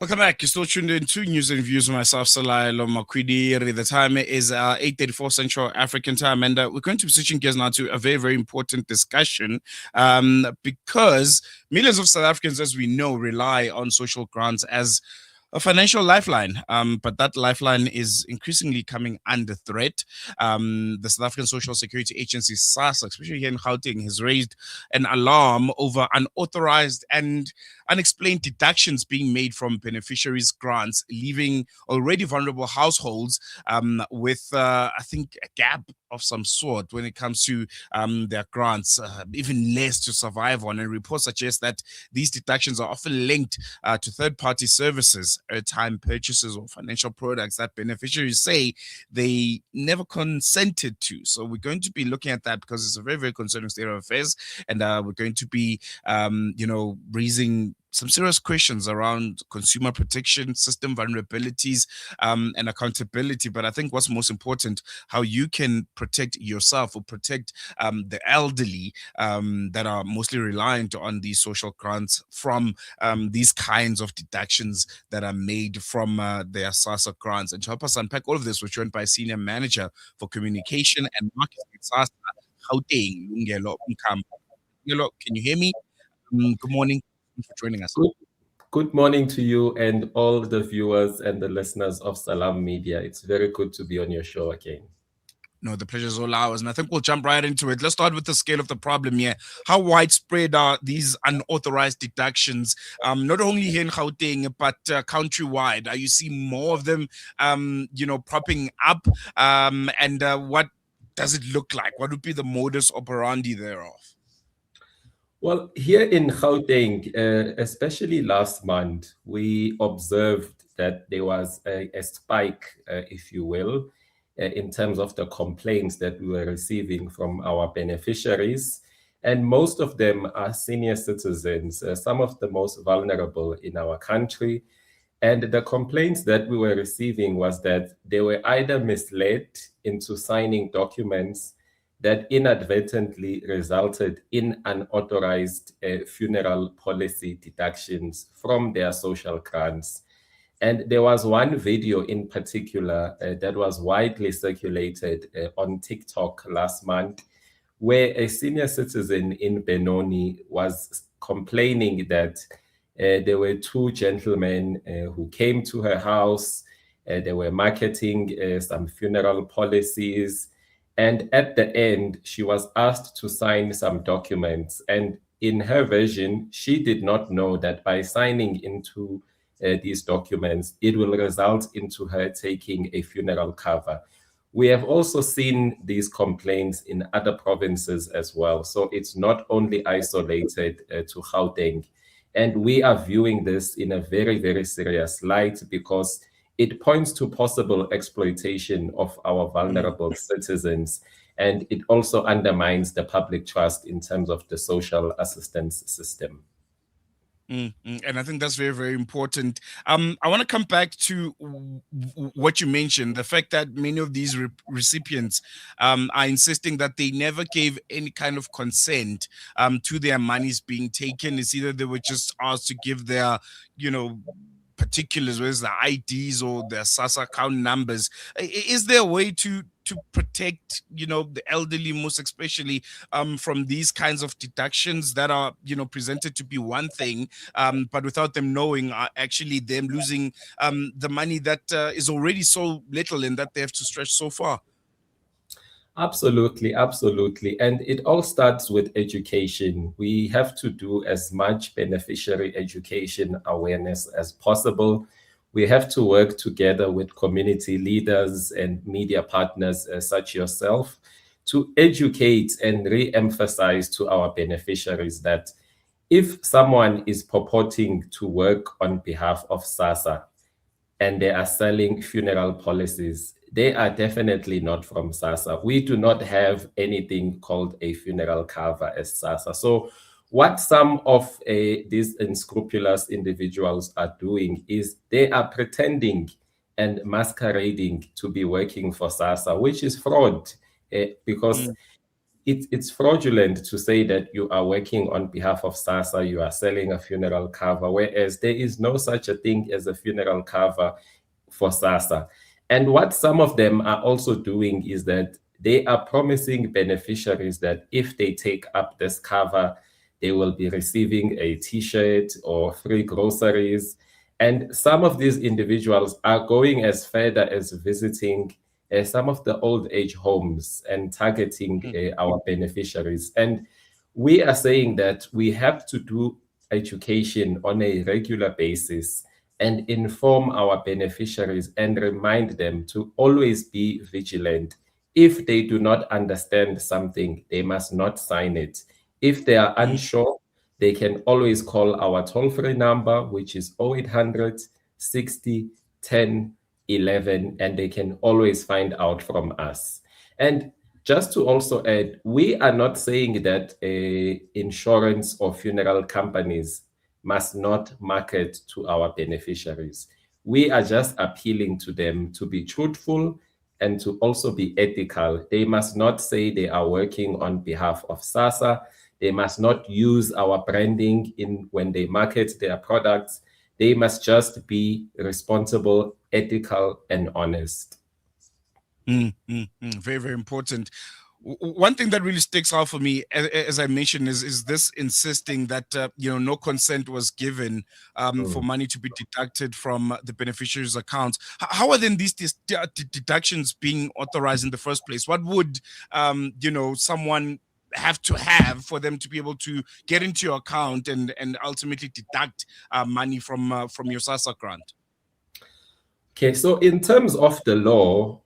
Welcome back. You're still tuned in to News and Views with myself, Lungelo Mkamba. The time is 8:34 Central African time, and we're going to be switching gears now to a very, very important discussion because millions of South Africans, as we know, rely on social grants as a financial lifeline, but that lifeline is increasingly coming under threat. The South African Social Security Agency, SASSA, especially here in Gauteng, has raised an alarm over unauthorized and unexplained deductions being made from beneficiaries' grants, leaving already vulnerable households with, I think, a gap of some sort when it comes to their grants, even less to survive on. And reports suggest that these deductions are often linked to third-party services, airtime purchases, or financial products that beneficiaries say they never consented to. So we're going to be looking at that because it's a very, very concerning state of affairs, and we're going to be, raising some serious questions around consumer protection, system vulnerabilities, and accountability. But I think what's most important, how you can protect yourself or protect the elderly that are mostly reliant on these social grants from these kinds of deductions that are made from their SASSA grants. And to help us unpack all of this, we're joined by Senior Manager for Communication and Marketing at SASSA Gauteng, Lungelo Mkamba. Lungelo, can you hear me? Good morning. Thanks for joining us. Good morning to you and all the viewers and the listeners of Salam Media. It's very good to be on your show again. No, the pleasure is all ours. And I think we'll jump right into it. Let's start with the scale of the problem here. How widespread are these unauthorized deductions, not only here in Gauteng, but countrywide? Are you seeing more of them, propping up? And what does it look like? What would be the modus operandi thereof? Well, here in Gauteng, especially last month, we observed that there was a spike, if you will, in terms of the complaints that we were receiving from our beneficiaries. And most of them are senior citizens, some of the most vulnerable in our country. And the complaints that we were receiving was that they were either misled into signing documents that inadvertently resulted in unauthorized funeral policy deductions from their social grants. And there was one video in particular that was widely circulated on TikTok last month, where a senior citizen in Benoni was complaining that there were two gentlemen who came to her house. They were marketing some funeral policies. And at the end, she was asked to sign some documents. And in her version, she did not know that by signing into these documents, it will result into her taking a funeral cover. We have also seen these complaints in other provinces as well. So it's not only isolated to Gauteng. And we are viewing this in a very, very serious light because it points to possible exploitation of our vulnerable citizens. And it also undermines the public trust in terms of the social assistance system. And I think that's very, very important. I want to come back to what you mentioned, the fact that many of these recipients are insisting that they never gave any kind of consent to their monies being taken. It's either they were just asked to give their, particulars, whether it's the IDs or their SASSA account numbers. Is there a way to protect, the elderly, most especially from these kinds of deductions that are, presented to be one thing, but without them knowing, actually them losing the money that is already so little and that they have to stretch so far? Absolutely, absolutely. And it all starts with education. We have to do as much beneficiary education awareness as possible. We have to work together with community leaders and media partners such yourself to educate and re-emphasize to our beneficiaries that if someone is purporting to work on behalf of SASSA and they are selling funeral policies, they are definitely not from SASSA. We do not have anything called a funeral cover as SASSA. So what some of these unscrupulous individuals are doing is they are pretending and masquerading to be working for SASSA, which is fraud, because it's fraudulent to say that you are working on behalf of SASSA, you are selling a funeral cover, whereas there is no such a thing as a funeral cover for SASSA. And what some of them are also doing is that they are promising beneficiaries that if they take up this cover, they will be receiving a t-shirt or free groceries. And some of these individuals are going as further as visiting some of the old age homes and targeting our beneficiaries. And we are saying that we have to do education on a regular basis and inform our beneficiaries and remind them to always be vigilant. If they do not understand something, they must not sign it. If they are unsure, they can always call our toll-free number, which is 0800 60 10 11, and they can always find out from us. And just to also add, we are not saying that insurance or funeral companies must not market to our beneficiaries. We are just appealing to them to be truthful and to also be ethical. They must not say they are working on behalf of SASSA. They must not use our branding in when they market their products. They must just be responsible, ethical, and honest. Very, very important. One thing that really sticks out for me, as I mentioned, is this insisting that no consent was given for money to be deducted from the beneficiary's accounts. How are then these deductions being authorized in the first place? What would someone have to have for them to be able to get into your account and ultimately deduct money from your SASSA grant? Okay, so in terms of the law,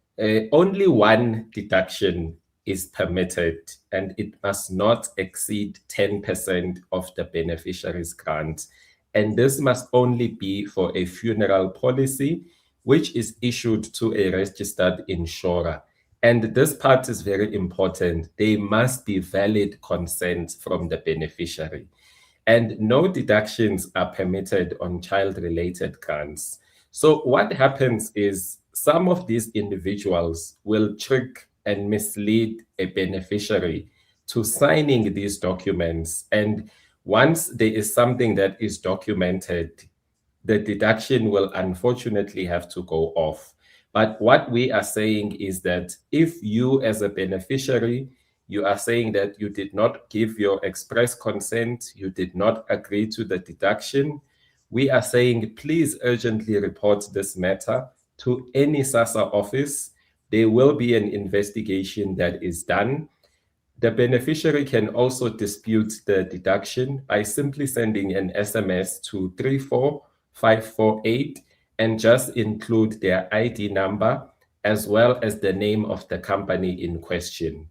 only one deduction is permitted, and it must not exceed 10% of the beneficiary's grant. And this must only be for a funeral policy, which is issued to a registered insurer. And this part is very important. They must be valid consent from the beneficiary. And no deductions are permitted on child-related grants. So what happens is some of these individuals will trick and mislead a beneficiary to signing these documents. And once there is something that is documented, the deduction will unfortunately have to go off. But what we are saying is that if you as a beneficiary, you are saying that you did not give your express consent, you did not agree to the deduction, we are saying please urgently report this matter to any SASSA office. There will be an investigation that is done. The beneficiary can also dispute the deduction by simply sending an SMS to 34548 and just include their ID number as well as the name of the company in question.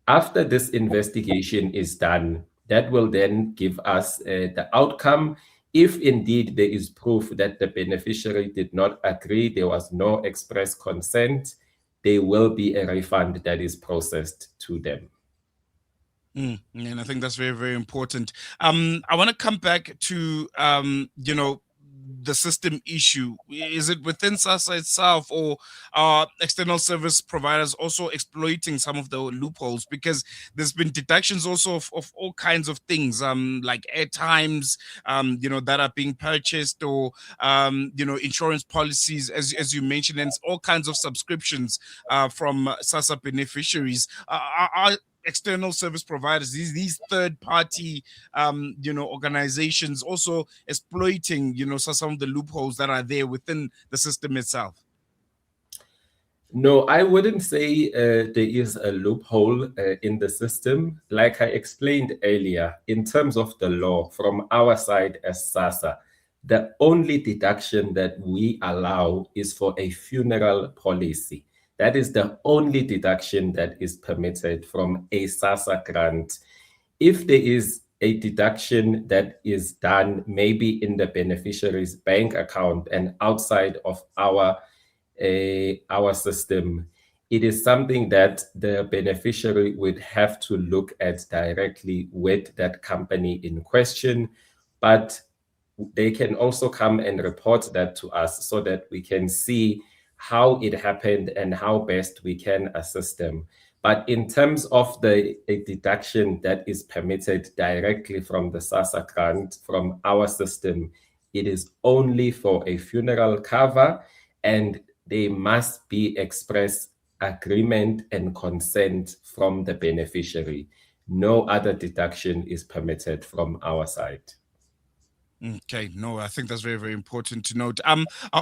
After this investigation is done, that will then give us the outcome. If indeed there is proof that the beneficiary did not agree, there was no express consent, there will be a refund that is processed to them. And I think that's very, very important. I want to come back to, the system issue. Is it within SASSA itself, or are external service providers also exploiting some of the loopholes? Because there's been deductions also of all kinds of things, like airtimes, that are being purchased, or insurance policies, as you mentioned, and all kinds of subscriptions from SASSA beneficiaries. Are external service providers, these third party organizations also exploiting some of the loopholes that are there within the system itself? No, I wouldn't say there is a loophole in the system. Like I explained earlier, in terms of the law, from our side as SASSA, the only deduction that we allow is for a funeral policy. That is the only deduction that is permitted from a SASSA grant. If there is a deduction that is done maybe in the beneficiary's bank account and outside of our system, it is something that the beneficiary would have to look at directly with that company in question. But they can also come and report that to us so that we can see how it happened and how best we can assist them. But in terms of a deduction that is permitted directly from the SASSA grant, from our system, it is only for a funeral cover, and they must be express agreement and consent from the beneficiary. No other deduction is permitted from our side. Okay, no, I think that's very, very important to note. I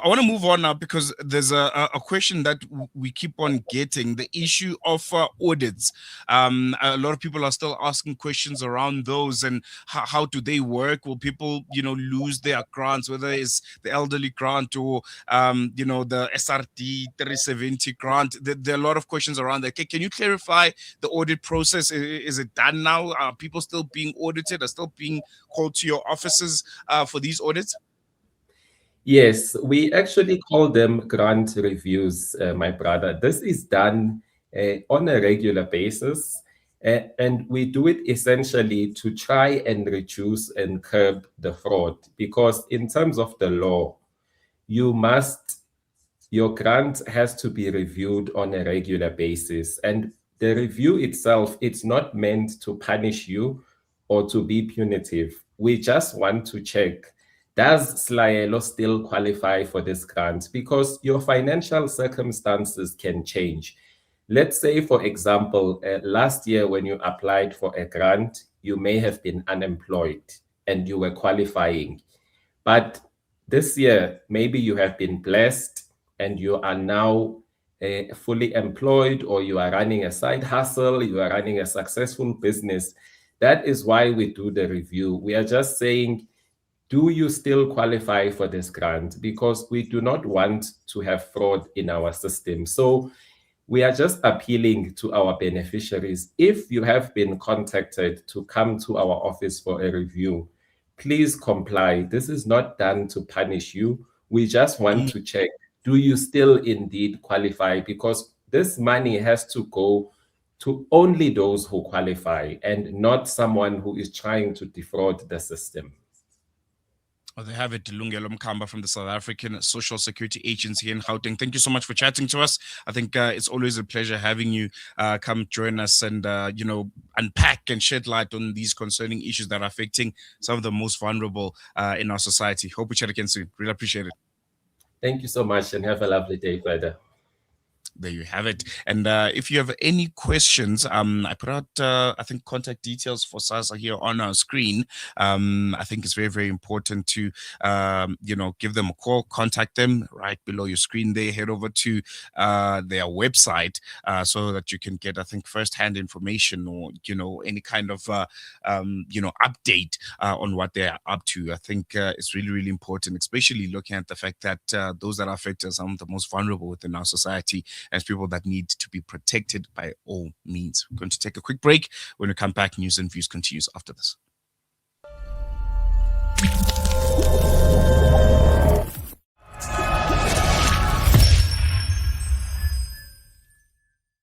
want to move on now because there's a question that we keep on getting, the issue of audits. A lot of people are still asking questions around those and how do they work? Will people, lose their grants, whether it's the elderly grant or, the SRD 370 grant? There are a lot of questions around that. Can you clarify the audit process? Is it done now? Are people still being audited? Are still being called to your offices for these audits? Yes, we actually call them grant reviews, my brother. This is done on a regular basis, and we do it essentially to try and reduce and curb the fraud. Because in terms of the law, you must your grant has to be reviewed on a regular basis. And the review itself, it's not meant to punish you or to be punitive. We just want to check, does Slaelo still qualify for this grant? Because your financial circumstances can change. Let's say, for example, last year when you applied for a grant, you may have been unemployed and you were qualifying. But this year, maybe you have been blessed and you are now fully employed, or you are running a side hustle, you are running a successful business. That is why we do the review. We are just saying, do you still qualify for this grant? Because we do not want to have fraud in our system. So we are just appealing to our beneficiaries. If you have been contacted to come to our office for a review, please comply. This is not done to punish you. We just want to check, do you still indeed qualify? Because this money has to go to only those who qualify and not someone who is trying to defraud the system. Oh, they have it, Lungelo Mkamba from the South African Social Security Agency in Gauteng. Thank you so much for chatting to us. I think it's always a pleasure having you come join us and, unpack and shed light on these concerning issues that are affecting some of the most vulnerable in our society. Hope we chat again soon. Really appreciate it. Thank you so much and have a lovely day further. There you have it. And if you have any questions, I put out, I think, contact details for SASSA here on our screen. I think it's very, very important to, give them a call, contact them right below your screen there. Head over to their website so that you can get, I think, firsthand information or, any kind of, update on what they're up to. I think it's really, really important, especially looking at the fact that those that are affected are some of the most vulnerable within our society, as people that need to be protected by all means. We're going to take a quick break. When we come back, News and Views continues after this.